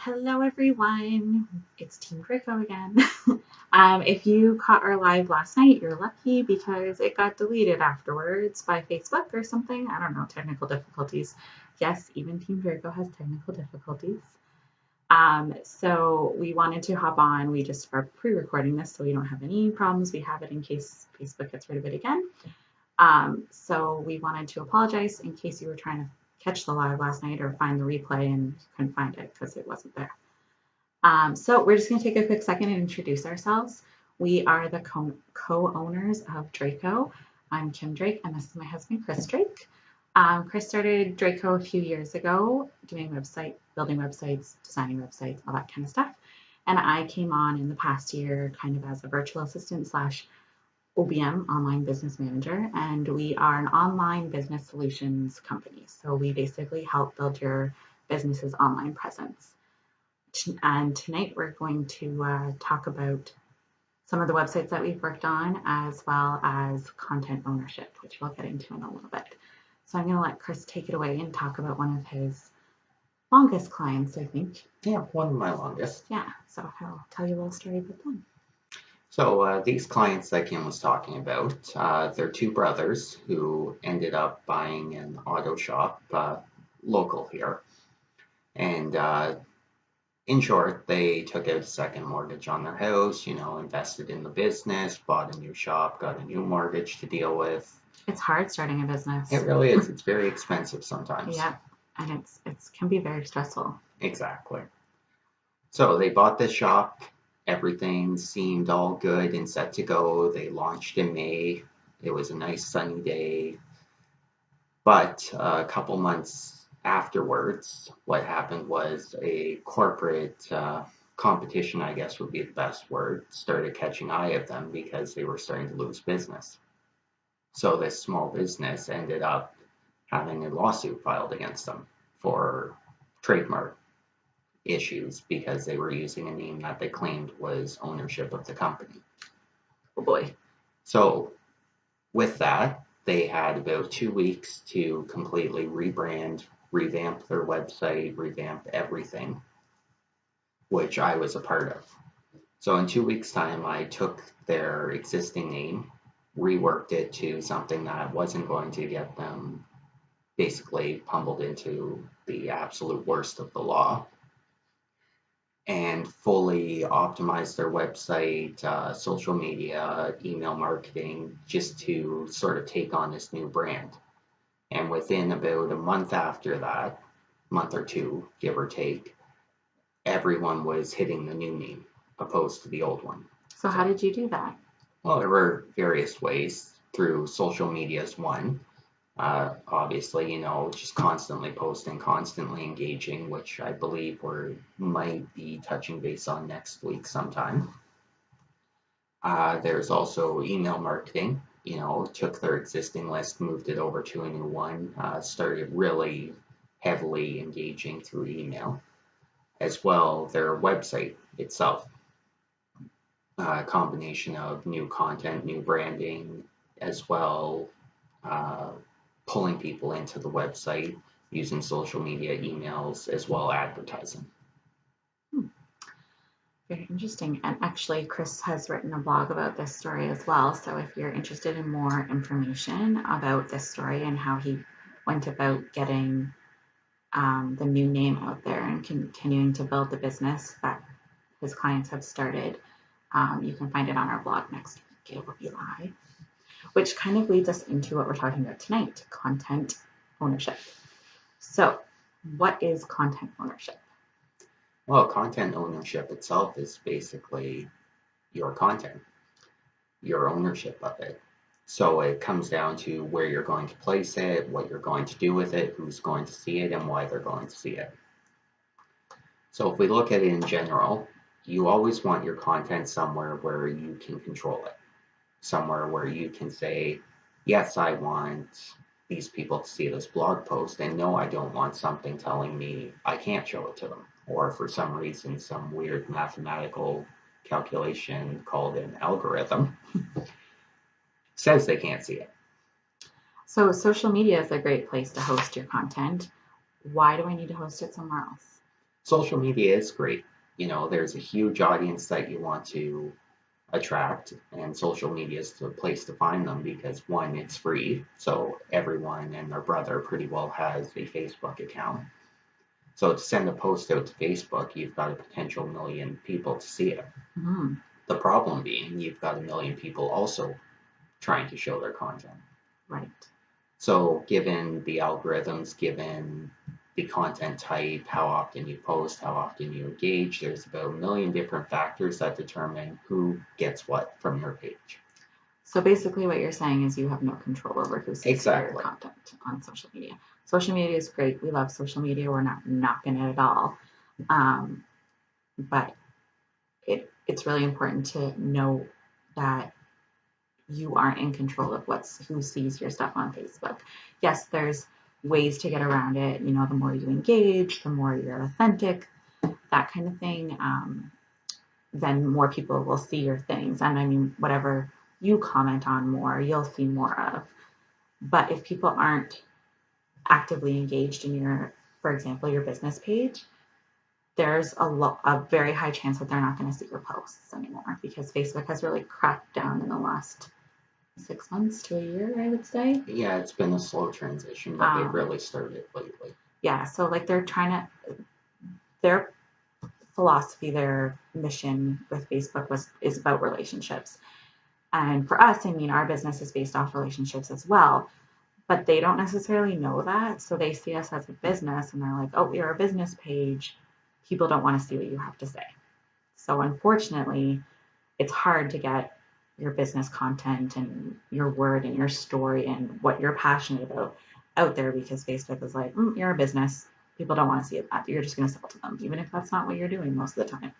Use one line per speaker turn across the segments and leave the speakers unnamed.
Hello, everyone. It's Team Draco again. If you caught our live last night, you're lucky because it got deleted afterwards by Facebook or something. I don't know, technical difficulties. Yes, even Team Draco has technical difficulties. So we wanted to hop on. We just are pre-recording this so we don't have any problems. We have it in case Facebook gets rid of it again. So we wanted to apologize in case you were trying to catch the live last night or find the replay and couldn't find it because it wasn't there. So we're just going to take a quick second and introduce ourselves. We are the co-owners of Draco. I'm Kim Drake, and this is my husband, Chris Drake. Chris started Draco a few years ago, doing building websites, designing websites, all that kind of stuff. And I came on in the past year kind of as a virtual assistant slash OBM, online business manager, and we are an online business solutions company. So we basically help build your business's online presence. And tonight we're going to talk about some of the websites that we've worked on, as well as content ownership, which we'll get into in a little bit. So I'm going to let Chris take it away and talk about one of his longest clients, I think.
Yeah, one of my longest.
Yeah, so I'll tell you a little story about them.
So these clients that Kim was talking about, they're two brothers who ended up buying an auto shop local here. And in short, they took out a second mortgage on their house, invested in the business, bought a new shop, got a new mortgage to deal with.
It's hard starting a business.
It really is. It's very expensive sometimes.
Yeah, and it can be very stressful.
Exactly. So they bought this shop. Everything seemed all good and set to go. They launched in May. It was a nice sunny day. But a couple months afterwards, what happened was a corporate competition, I guess would be the best word, started catching eye of them because they were starting to lose business. So this small business ended up having a lawsuit filed against them for trademark issues because they were using a name that they claimed was ownership of the company.
Oh boy.
So with that, they had about 2 weeks to completely rebrand, revamp their website, revamp everything, which I was a part of. So in 2 weeks' time, I took their existing name, reworked it to something that wasn't going to get them basically pummeled into the absolute worst of the law, and fully optimize their website, social media, email marketing, just to sort of take on this new brand. And within about a month after that, month or two, give or take, everyone was hitting the new name opposed to the old one.
So how did you do that?
Well, there were various ways. Through social media is one. Obviously, just constantly posting, constantly engaging, which I believe we might be touching base on next week sometime. There's also email marketing, took their existing list, moved it over to a new one, started really heavily engaging through email. As well, their website itself, a combination of new content, new branding, as well pulling people into the website using social media, emails, as well as advertising.
Very interesting. And actually, Chris has written a blog about this story as well. So if you're interested in more information about this story and how he went about getting the new name out there and continuing to build the business that his clients have started, you can find it on our blog next week. It will be live. Which kind of leads us into what we're talking about tonight, content ownership. So what is content ownership?
Well, content ownership itself is basically your content, your ownership of it. So it comes down to where you're going to place it, what you're going to do with it, who's going to see it, and why they're going to see it. So if we look at it in general, you always want your content somewhere where you can control it. Somewhere where you can say, yes, I want these people to see this blog post, and no, I don't want something telling me I can't show it to them, or for some reason, some weird mathematical calculation called an algorithm says they can't see it.
So social media is a great place to host your content. Why do I need to host it somewhere else?
Social media is great. You know, there's a huge audience that you want to attract, and social media is the place to find them because one, it's free, so everyone and their brother pretty well has a Facebook account. So to send a post out to Facebook, you've got a potential million people to see it.
Mm-hmm.
The problem being, you've got a million people also trying to show their content.
Right.
So given the algorithms, given the content type, how often you post, how often you engage, there's about a million different factors that determine who gets what from your page.
So basically what you're saying is you have no control over who sees your
Exactly.
content on social media. Social media is great. We love social media. We're not knocking it at all. But it's really important to know that you aren't in control of who sees your stuff on Facebook. Yes, there's ways to get around it. You know, the more you engage, the more you're authentic, that kind of thing, then more people will see your things. And I mean, whatever you comment on more, you'll see more of. But if people aren't actively engaged in your, for example, your business page, there's a very high chance that they're not going to see your posts anymore because Facebook has really cracked down in the last 6 months to a year, I would say.
Yeah, it's been a slow transition, but they've really started lately.
Yeah, so like they're trying to, their philosophy, their mission with Facebook is about relationships. And for us, I mean, our business is based off relationships as well, but they don't necessarily know that. So they see us as a business and they're like, oh, you're a business page. People don't want to see what you have to say. So unfortunately, it's hard to get your business content and your word and your story and what you're passionate about out there because Facebook is like, you're a business. People don't want to see it. You're just going to sell to them, even if that's not what you're doing most of the time.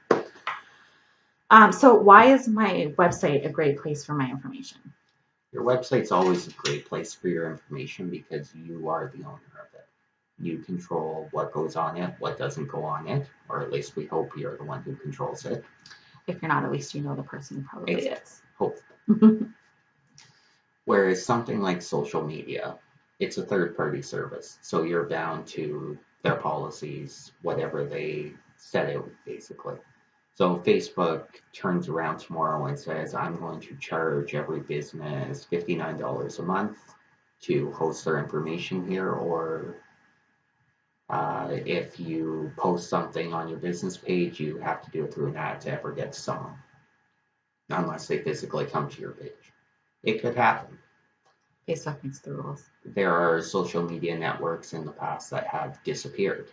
So why is my website a great place for my information?
Your website's always a great place for your information because you are the owner of it. You control what goes on it, what doesn't go on it, or at least we hope you're the one who controls it.
If you're not, at least you know the person who probably is.
Hope. Whereas something like social media, it's a third-party service, so you're bound to their policies, whatever they set out, basically. So Facebook turns around tomorrow and says, I'm going to charge every business $59 a month to host their information here, or if you post something on your business page, you have to do it through an ad to ever get to someone, unless they physically come to your page. It could happen.
Facebook makes the rules.
There are social media networks in the past that have disappeared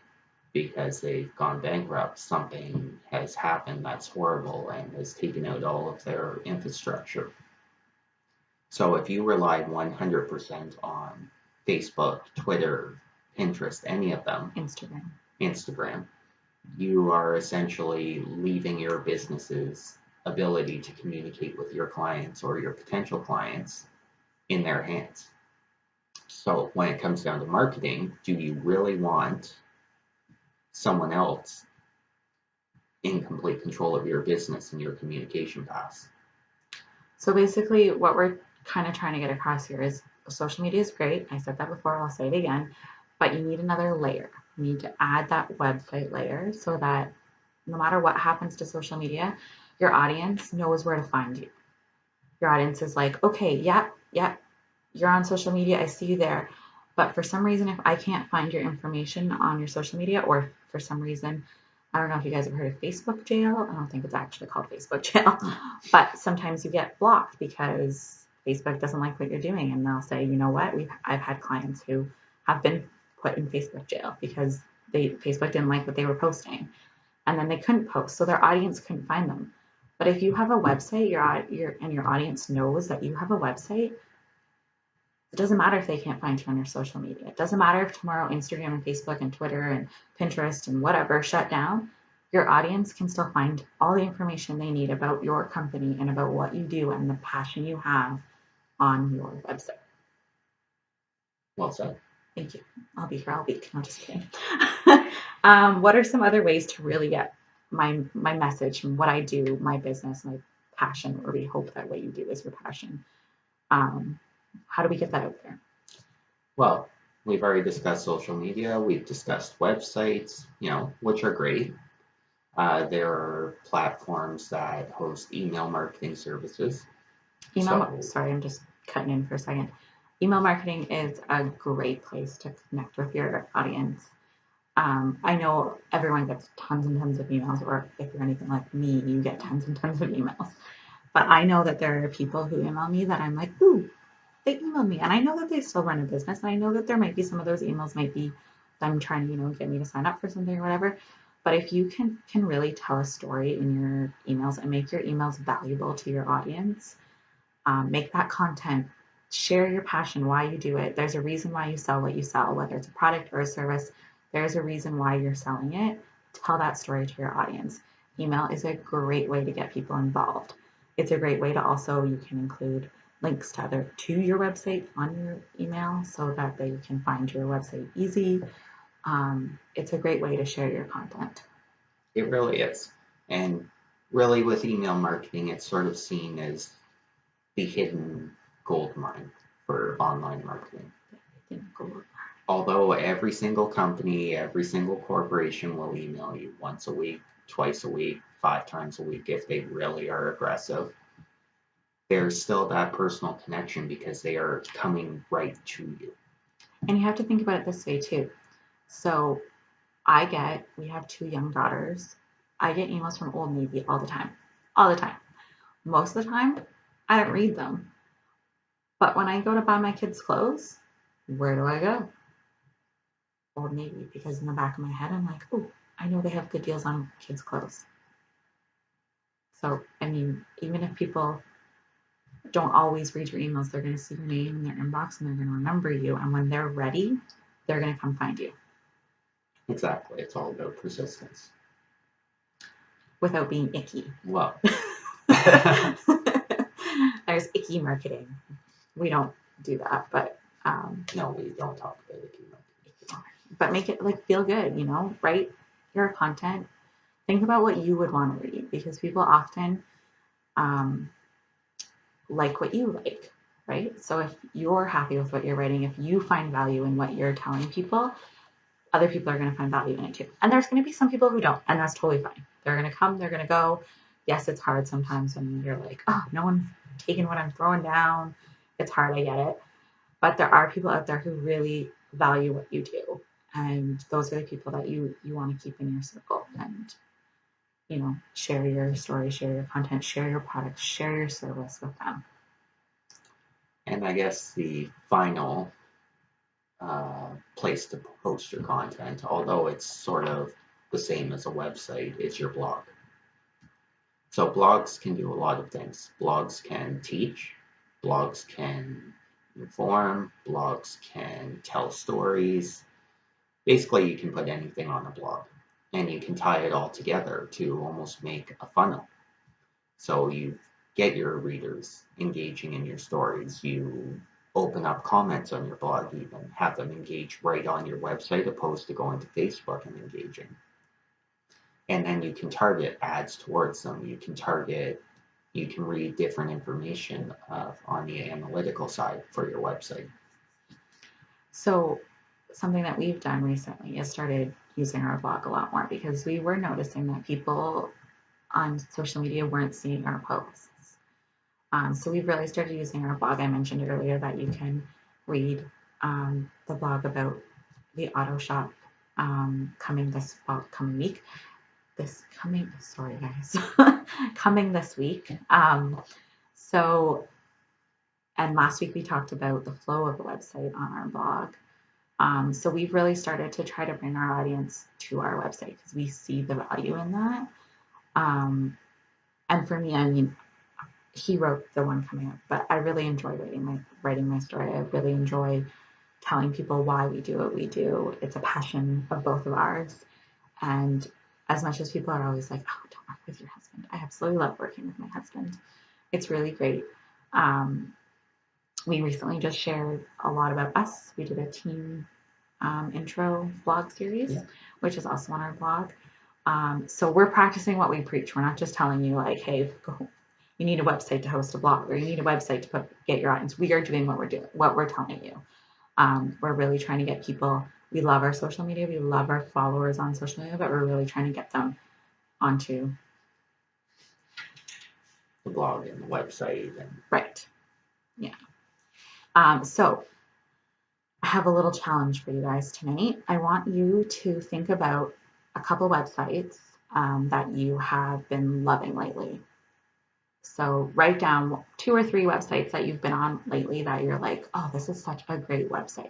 because they've gone bankrupt. Something has happened that's horrible and has taken out all of their infrastructure. So if you rely 100% on Facebook, Twitter, Pinterest, any of them, Instagram, you are essentially leaving your business's ability to communicate with your clients or your potential clients in their hands. So when it comes down to marketing, do you really want someone else in complete control of your business and your communication paths?
So basically what we're kind of trying to get across here is social media is great. I said that before, I'll say it again, but you need another layer. You need to add that website layer so that no matter what happens to social media, your audience knows where to find you. Your audience is like, okay, yeah, you're on social media, I see you there. But for some reason, if I can't find your information on your social media, or for some reason, I don't know if you guys have heard of Facebook jail. I don't think it's actually called Facebook jail, but sometimes you get blocked because Facebook doesn't like what you're doing, and they'll say, you know what? I've had clients who have been put in Facebook jail because Facebook didn't like what they were posting, and then they couldn't post, so their audience couldn't find them. But if you have a website, your audience knows that you have a website. It doesn't matter if they can't find you on your social media. It doesn't matter if tomorrow Instagram and Facebook and Twitter and Pinterest and whatever shut down. Your audience can still find all the information they need about your company and about what you do and the passion you have on your website.
Well said.
Thank you. I'll be here all week. I'm just kidding. What are some other ways to really get my message and what I do, my business, my passion, or we hope that what you do is your passion? How do we get that out there?
Well, we've already discussed social media. We've discussed websites, which are great. There are platforms that host email marketing services.
Sorry, I'm just cutting in for a second. Email marketing is a great place to connect with your audience. I know everyone gets tons and tons of emails, or if you're anything like me, you get tons and tons of emails. But I know that there are people who email me that I'm like, ooh, they emailed me. And I know that they still run a business. And I know that there might be some of those emails might be them trying to, get me to sign up for something or whatever. But if you can really tell a story in your emails and make your emails valuable to your audience, make that content, share your passion, why you do it. There's a reason why you sell what you sell, whether it's a product or a service. There's a reason why you're selling it. Tell that story to your audience. Email is a great way to get people involved. It's a great way to also, you can include links to your website on your email so that they can find your website easy. It's a great way to share your content.
It really is. And really with email marketing, it's sort of seen as the hidden gold mine for online marketing. Although every single company, every single corporation will email you once a week, twice a week, 5 times a week if they really are aggressive, there's still that personal connection because they are coming right to you.
And you have to think about it this way too. So we have 2 young daughters. I get emails from Old Navy all the time. All the time. Most of the time, I don't read them. But when I go to buy my kids clothes, where do I go? Old Navy, because in the back of my head, I'm like, oh, I know they have good deals on kids' clothes. So, I mean, even if people don't always read your emails, they're going to see your name in their inbox and they're going to remember you. And when they're ready, they're going to come find you.
Exactly. It's all about persistence.
Without being icky.
Well,
there's icky marketing. We don't do that, but
no, we don't talk about icky marketing.
But make it feel good, write your content. Think about what you would want to read, because people often like what you like, right? So if you're happy with what you're writing, if you find value in what you're telling people, other people are going to find value in it too. And there's going to be some people who don't, and that's totally fine. They're going to come, they're going to go. Yes, it's hard sometimes when you're like, oh, no one's taking what I'm throwing down. It's hard, I get it. But there are people out there who really value what you do. And those are the people that you want to keep in your circle and, share your story, share your content, share your product, share your service with them.
And I guess the final place to post your content, although it's sort of the same as a website, is your blog. So blogs can do a lot of things. Blogs can teach, blogs can inform, blogs can tell stories. Basically, you can put anything on a blog and you can tie it all together to almost make a funnel. So you get your readers engaging in your stories. You open up comments on your blog, even have them engage right on your website opposed to going to Facebook and engaging. And then you can target ads towards them. You can read different information on the analytical side for your website.
So something that we've done recently is started using our blog a lot more, because we were noticing that people on social media weren't seeing our posts. So we've really started using our blog. I mentioned earlier that you can read the blog about the auto shop coming this week. Coming this week. And last week we talked about the flow of the website on our blog. So we've really started to try to bring our audience to our website because we see the value in that. And for me, I mean, he wrote the one coming up, but I really enjoy writing my story. I really enjoy telling people why we do what we do. It's a passion of both of ours. And as much as people are always like, oh, don't work with your husband, I absolutely love working with my husband. It's really great. We recently just shared a lot about us. We did a team intro blog series, which is also on our blog. So we're practicing what we preach. We're not just telling you like, hey, you need a website to host a blog, or you need a website to get your audience. We are doing what we're telling you. We're really trying to get people, we love our social media, we love our followers on social media, but we're really trying to get them onto
The blog and the website and
right. Yeah. So I have a little challenge for you guys tonight. I want you to think about a couple websites that you have been loving lately. So write down 2 or 3 websites that you've been on lately that you're like, oh, this is such a great website.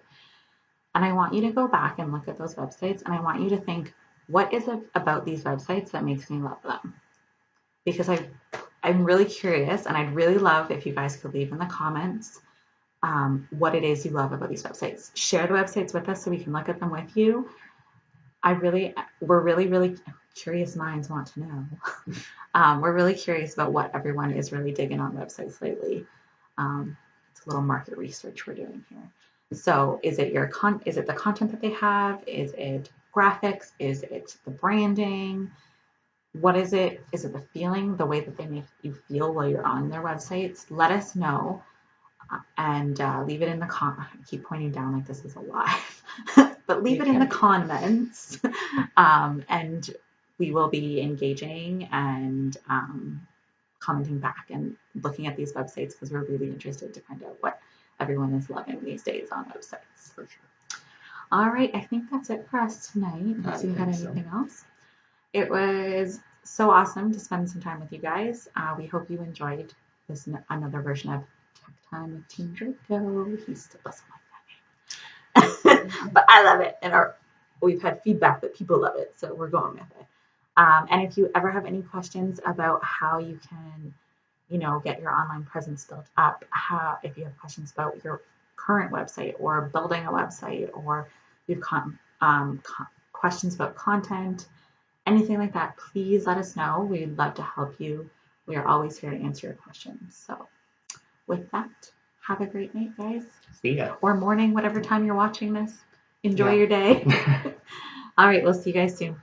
And I want you to go back and look at those websites, and I want you to think, what is it about these websites that makes me love them? Because I'm really curious, and I'd really love if you guys could leave in the comments what it is you love about these websites. Share the websites with us so we can look at them with you. We're really curious minds want to know. We're really curious about what everyone is really digging on websites lately. It's a little market research we're doing here. So is it is it the content that they have? Is it graphics? Is it the branding? What is it? Is it the feeling, the way that they make you feel while you're on their websites? Let us know and leave it in the I keep pointing down like this is a live, but leave it in the comments, and we will be engaging and commenting back and looking at these websites because we're really interested to find out what everyone is loving these days on websites.
for sure.
All right, I think that's it for us tonight. Unless you had anything else. It was so awesome to spend some time with you guys. We hope you enjoyed this another version of Tech Time with Team Draco. He still doesn't like that name, but I love it, and we've had feedback that people love it, so we're going with it. And if you ever have any questions about how you can, get your online presence built up, if you have questions about your current website or building a website, or you've questions about content, anything like that, please let us know. We'd love to help you. We are always here to answer your questions. So with that, have a great night, guys.
See ya.
Or morning, whatever time you're watching this. Enjoy your day. All right, we'll see you guys soon.